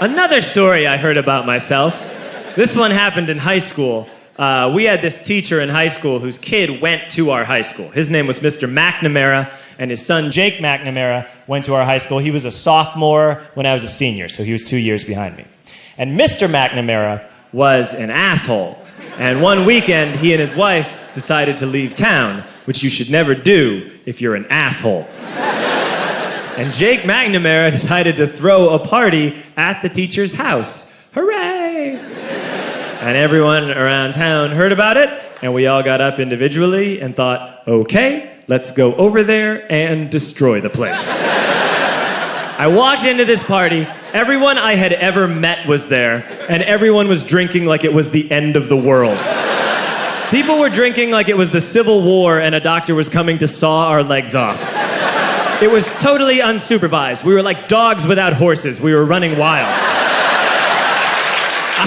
Another story I heard about myself. This one happened in high school. We had this teacher in high school whose kid went to our high school. His name was Mr. McNamara, and his son Jake McNamara went to our high school. He was a sophomore when I was a senior, so he was 2 years behind me. And Mr. McNamara was an asshole. And one weekend, he and his wife decided to leave town, which you should never do if you're an asshole. And Jake McNamara decided to throw a party at the teacher's house. Hooray! And everyone around town heard about it, and we all got up individually and thought, okay, let's go over there and destroy the place. I walked into this party, everyone I had ever met was there, and everyone was drinking like it was the end of the world. People were drinking like it was the Civil War and a doctor was coming to saw our legs off. It was totally unsupervised. We were like dogs without horses. We were running wild. I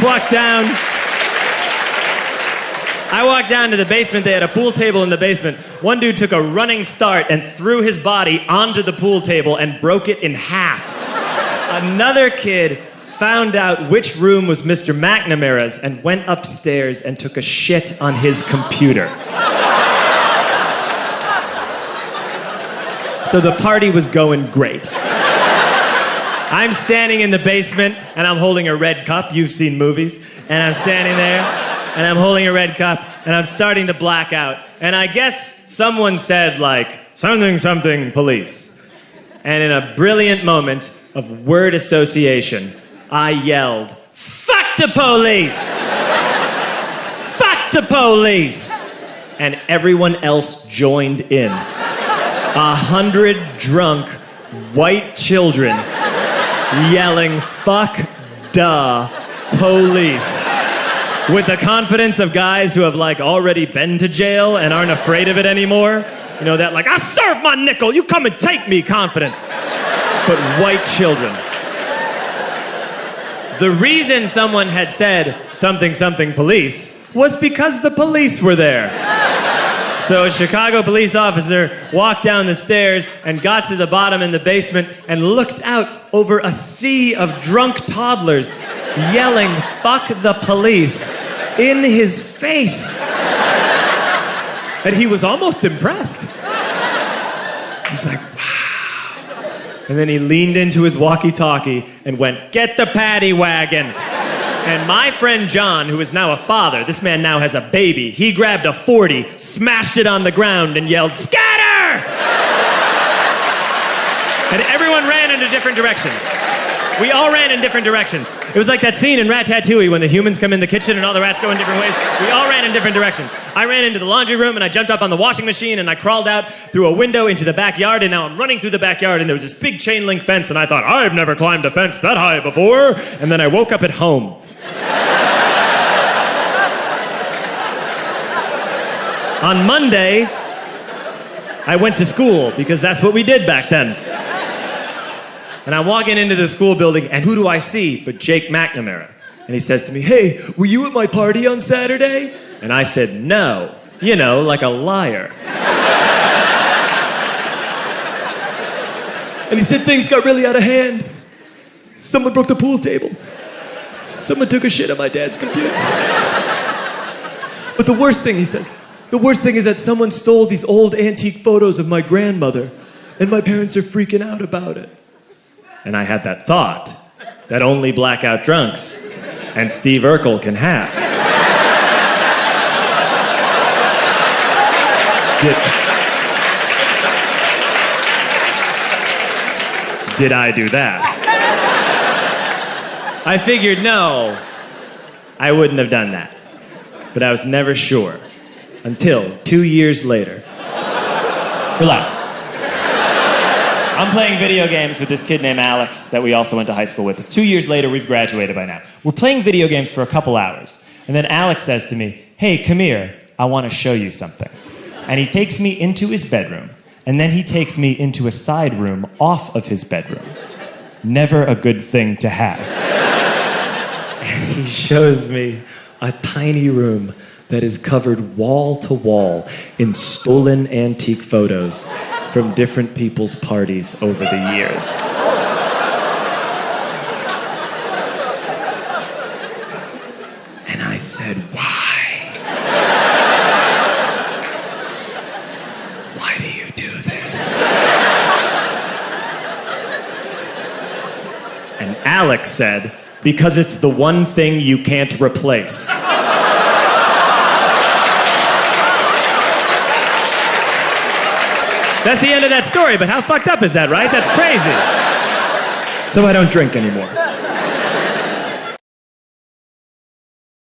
walked down to the basement. They had a pool table in the basement. One dude took a running start and threw his body onto the pool table and broke it in half. Another kid found out which room was Mr. McNamara's and went upstairs and took a shit on his computer. So the party was going great. I'm standing in the basement, and I'm holding a red cup. You've seen movies. And I'm standing there, and I'm holding a red cup, and I'm starting to black out. And I guess someone said, like, something, something, police. And in a brilliant moment of word association, I yelled, fuck the police! Fuck the police! And everyone else joined in. 100 drunk white children yelling, fuck the police. With the confidence of guys who have like already been to jail and aren't afraid of it anymore. You know, that like, I serve my nickel, you come and take me confidence. But white children. The reason someone had said something, something police was because the police were there. So a Chicago police officer walked down the stairs and got to the bottom in the basement and looked out over a sea of drunk toddlers yelling, fuck the police, in his face. And he was almost impressed. He was like, wow. And then he leaned into his walkie-talkie and went, get the paddy wagon. And my friend John, who is now a father, this man now has a baby, he grabbed a 40, smashed it on the ground, and yelled, scatter! And everyone ran in a different direction. We all ran in different directions. It was like that scene in Ratatouille when the humans come in the kitchen and all the rats go in different ways. We all ran in different directions. I ran into the laundry room, and I jumped up on the washing machine, and I crawled out through a window into the backyard, and now I'm running through the backyard, and there was this big chain link fence, and I thought, I've never climbed a fence that high before. And then I woke up at home. On Monday, I went to school because that's what we did back then. And I'm walking into the school building, and who do I see but Jake McNamara? And he says to me, hey, were you at my party on Saturday? And I said, no. You know, like a liar. And he said things got really out of hand. Someone broke the pool table. Someone took a shit on my dad's computer. But the worst thing, he says, the worst thing is that someone stole these old antique photos of my grandmother, and my parents are freaking out about it. And I had that thought that only blackout drunks and Steve Urkel can have. Did I do that? I figured, no, I wouldn't have done that. But I was never sure. Until 2 years later. Relax. I'm playing video games with this kid named Alex that we also went to high school with. 2 years later, we've graduated by now. We're playing video games for a couple hours. And then Alex says to me, hey, come here, I want to show you something. And he takes me into his bedroom. And then he takes me into a side room off of his bedroom. Never a good thing to have. And he shows me a tiny room that is covered wall to wall in stolen antique photos from different people's parties over the years. said, why? Why do you do this? And Alex said, because it's the one thing you can't replace. That's the end of that story, but how fucked up is that, right? That's crazy. So I don't drink anymore.